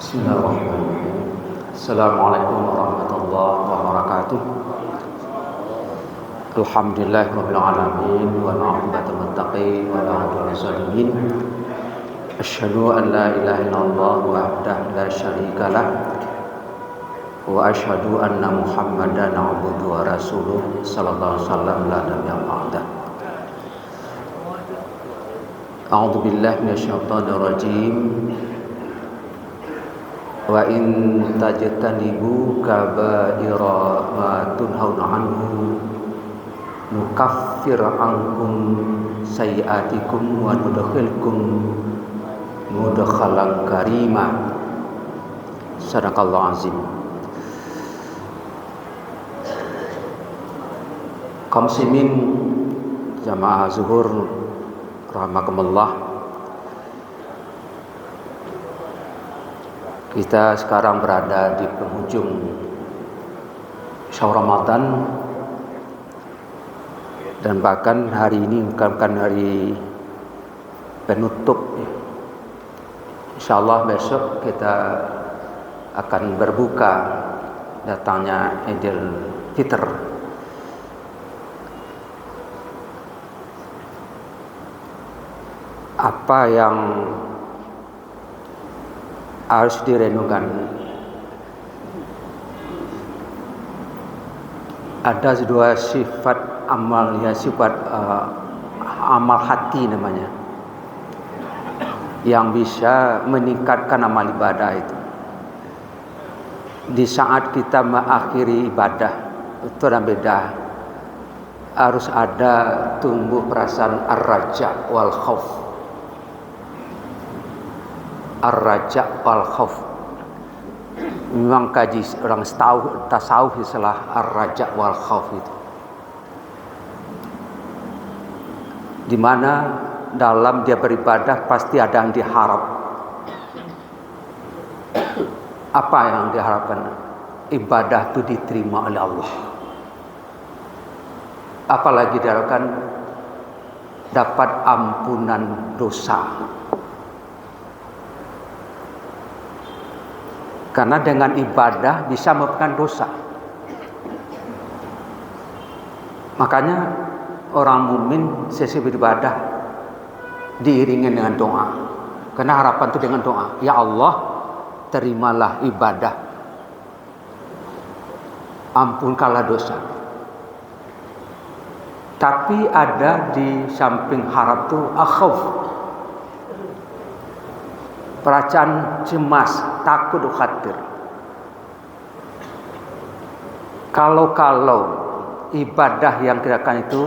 Bismillahirrahmanirrahim. Assalamualaikum warahmatullahi wabarakatuh. Alhamdulillahirabbil alamin wal 'aqibatul muttaqin wa la 'udwana shalihin. Asyhadu an la ilaha illallah wahdahu la syarikalah wa asyhadu anna Muhammadan 'abduhu wa rasuluh sallallahu alaihi wasallam la nabiyya ba'da. A'udzu billahi minasyaitonir rajim. Wa in tajtanibu kaba'ira ma tunhauna anhu nukaffir ankum sayiatikum wa nudkhilkum mudkhalan karima. Sadaqallahu azim. Kaum muslimin jamaah zuhur rahimakumullah. Kita sekarang berada di penghujung Syawal Ramadan, dan bahkan hari ini bukan hari penutup. Insyaallah besok kita akan berbuka datangnya Idul Fitr. Apa yang harus direnungkan? Ada dua sifat amal, ya, sifat amal hati namanya, yang bisa meningkatkan amal ibadah itu. Di saat kita mengakhiri ibadah itu ada beda, harus ada tumbuh perasaan ar-raja wal khauf. Ar-raja wal khauf. Memang kaji orang tasawuf istilah ar-raja wal khauf itu, di mana dalam dia beribadah pasti ada yang diharap. Apa yang diharapkan? Ibadah itu diterima oleh Allah. Apalagi diharapkan dapat ampunan dosa. Karena dengan ibadah bisa mengampuni dosa. Makanya orang mukmin sesi beribadah diiringi dengan doa. Karena harapan itu dengan doa. Ya Allah, terimalah ibadah, ampunkanlah dosa. Tapi ada di samping harap itu khauf, perasaan cemas, takut, khawatir. Kalau ibadah yang kita lakukan itu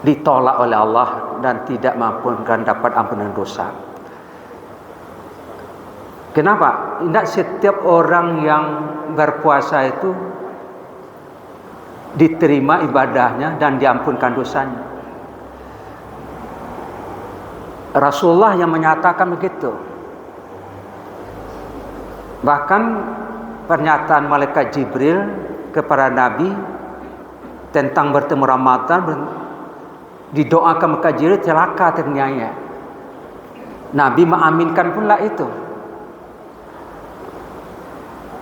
ditolak oleh Allah dan tidak mampukan dapat ampunan dosa. Kenapa? Tidak setiap orang yang berpuasa itu diterima ibadahnya dan diampunkan dosanya. Rasulullah yang menyatakan begitu. Bahkan pernyataan malaikat Jibril kepada Nabi tentang bertemu Ramadan, didoakan malaikat Jibril celaka terniaya. Nabi mengaminkan pula itu.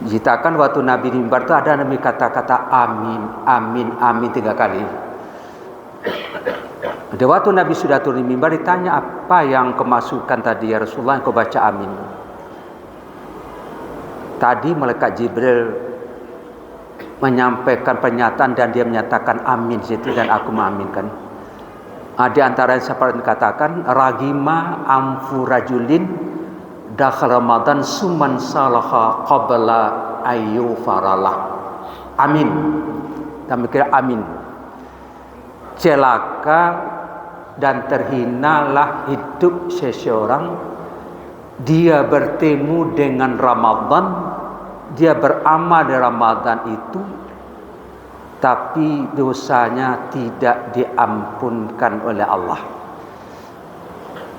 Ceritakan waktu Nabi di mimbar itu ada Nabi kata-kata amin, amin, amin 3 kali. Pada waktu Nabi sudah turun di mimbar ditanya, apa yang kemasukan tadi ya Rasulullah yang kau baca amin? Tadi malaikat Jibril menyampaikan pernyataan dan dia menyatakan amin situ dan aku mengaminkan. Di antara yang seperti dikatakan, ragima amfu rajulin dakhal Ramadan suman salaha qabla ayyu faralah. Amin. Kami kira amin. Celaka dan terhinalah hidup seseorang, dia bertemu dengan Ramadan, dia beramal di Ramadan itu, tapi dosanya tidak diampunkan oleh Allah.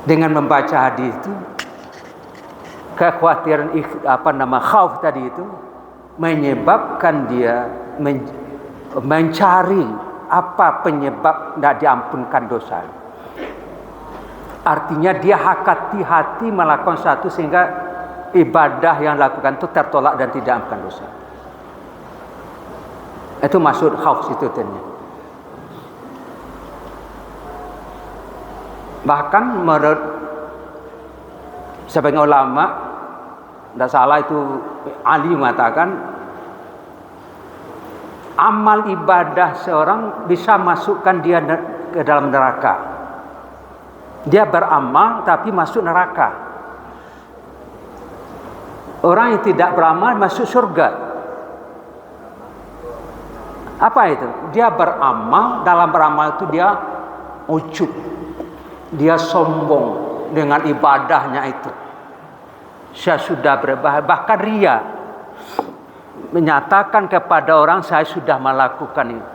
Dengan membaca hadis itu, kekhawatiran khauf tadi itu menyebabkan dia mencari apa penyebab tidak diampunkan dosa. Artinya dia hati melakukan satu sehingga ibadah yang lakukan itu tertolak dan tidak akan dosa. Itu maksud khauf itu tentunya. Bahkan menurut sebagian ulama, tidak salah itu Ali mengatakan, amal ibadah seorang bisa masukkan dia ke dalam neraka. Dia beramal tapi masuk neraka. Orang yang tidak beramal masuk surga. Apa itu? Dia beramal, dalam beramal itu dia ujub. Dia sombong dengan ibadahnya itu. Saya sudah beribadah, bahkan ria. Menyatakan kepada orang saya sudah melakukan ini.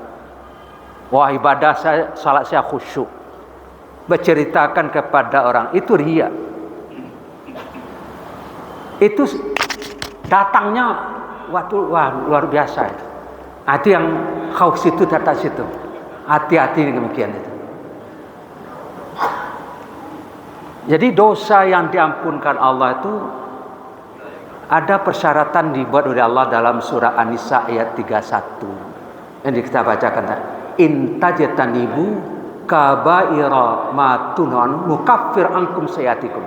Wah, ibadah saya, salat saya khusyuk. Berceritakan kepada orang, itu ria. Itu datangnya waktu luar biasa itu. Itu yang khauf itu datang situ. Hati-hati demikian itu. Jadi dosa yang diampunkan Allah itu ada persyaratan dibuat oleh Allah dalam surah An-Nisa ayat 31. Yang kita bacakan tadi. In tajtanibu kabaira ma tunun nukaffir ankum sayatikum.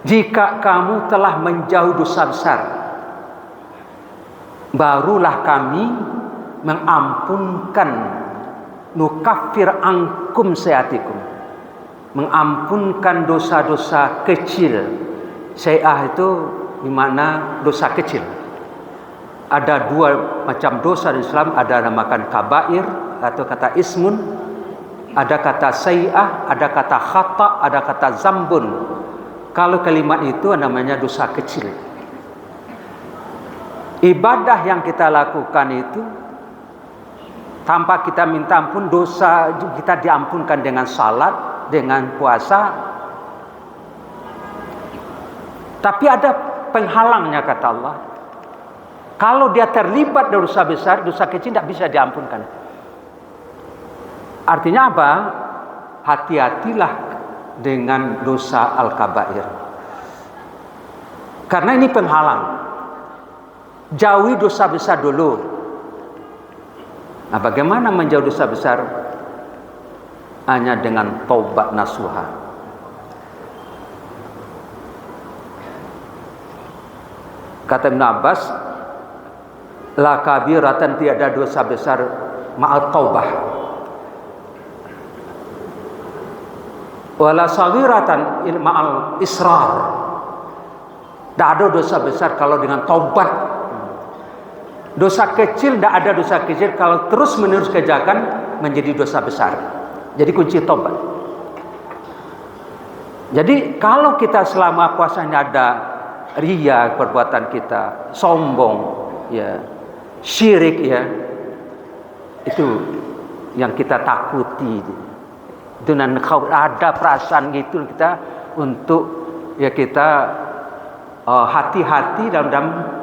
Jika kamu telah menjauh dosa besar, barulah kami mengampunkan, nukaffir ankum sayatikum, mengampunkan dosa-dosa kecil. Sayah itu dimana dosa kecil. Ada dua macam dosa di Islam, ada namakan kabair atau kata ismun. Ada kata sayyah, ada kata khata, ada kata zambun. Kalau kalimat itu namanya dosa kecil. Ibadah yang kita lakukan itu tanpa kita minta ampun, dosa kita diampunkan dengan salat, dengan puasa. Tapi ada penghalangnya kata Allah. Kalau dia terlibat dosa besar, dosa kecil tidak bisa diampunkan. Artinya apa? Hati-hatilah dengan dosa al-kabair. Karena ini penghalang. Jauhi dosa besar dulu. Nah, bagaimana menjauh dosa besar? Hanya dengan taubat nasuha. Kata Ibn Abbas, la kabiratan, tiada dosa besar ma'at taubah. Wala saghiratan ma'al israr. Tidak ada dosa besar kalau dengan taubat. Dosa kecil, tidak ada dosa kecil kalau terus menerus kerjakan menjadi dosa besar. Jadi kunci taubat. Jadi kalau kita selama puasanya ada ria perbuatan kita, sombong, ya, syirik, ya, itu yang kita takuti. Dengan ada perasaan gitu kita untuk ya kita hati-hati dan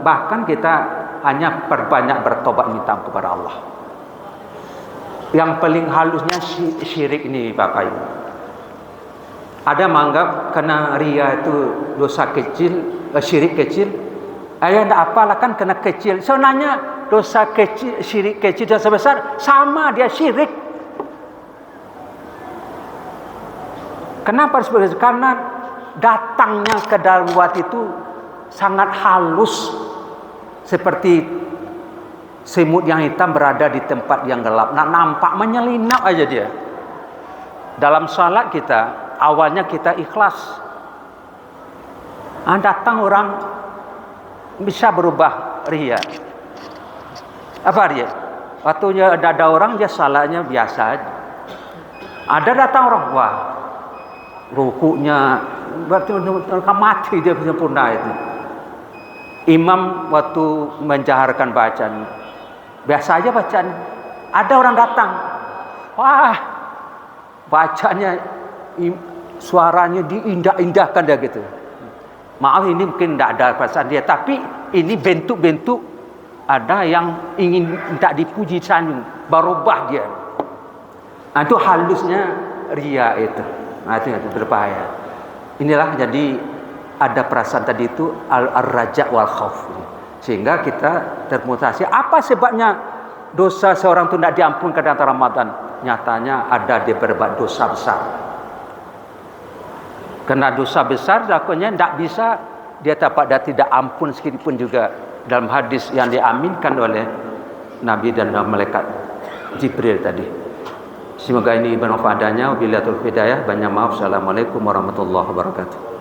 bahkan kita hanya perbanyak bertobat minta kepada Allah. Yang paling halusnya syirik ini Bapak Ibu. Ada menganggap kena ria itu dosa kecil, syirik kecil. Tidak apalah kan kena kecil. Sebenarnya dosa kecil, syirik kecil, dosa besar sama, dia syirik. Kenapa seperti itu? Karena datangnya ke dalam hati itu sangat halus, seperti semut yang hitam berada di tempat yang gelap. Nah, nampak menyelinap aja dia. Dalam salat kita, awalnya kita ikhlas. Datang orang bisa berubah ria. Apa dia? Waktunya ada orang dia salatnya biasa aja. Ada datang orang, wah, rukuknya berarti mati dia sempurna itu. Imam waktu menjaharkan bacaan biasa aja bacaan. Ada orang datang, wah, bacanya suaranya diindah-indahkan dia gitu. Maaf ini mungkin tidak ada perasaan dia, tapi ini bentuk-bentuk ada yang ingin tak dipuji sanjung, berubah dia. Itu halusnya ria itu. Nah, itu berbahaya. Inilah jadi ada perasaan tadi itu al-raja wal khauf. Sehingga kita termutasi apa sebabnya dosa seorang itu tidak diampunkan di antara Ramadan? Nyatanya ada dia berbuat dosa besar. Karena dosa besar lakunya tidak bisa dia tidak ampun sedikit pun juga, dalam hadis yang diaminkan oleh Nabi dan malaikat Jibril tadi. Semoga ini bermanfaat adanya. Wabillahi taufiq hidayah. Banyak maaf. Assalamualaikum warahmatullahi wabarakatuh.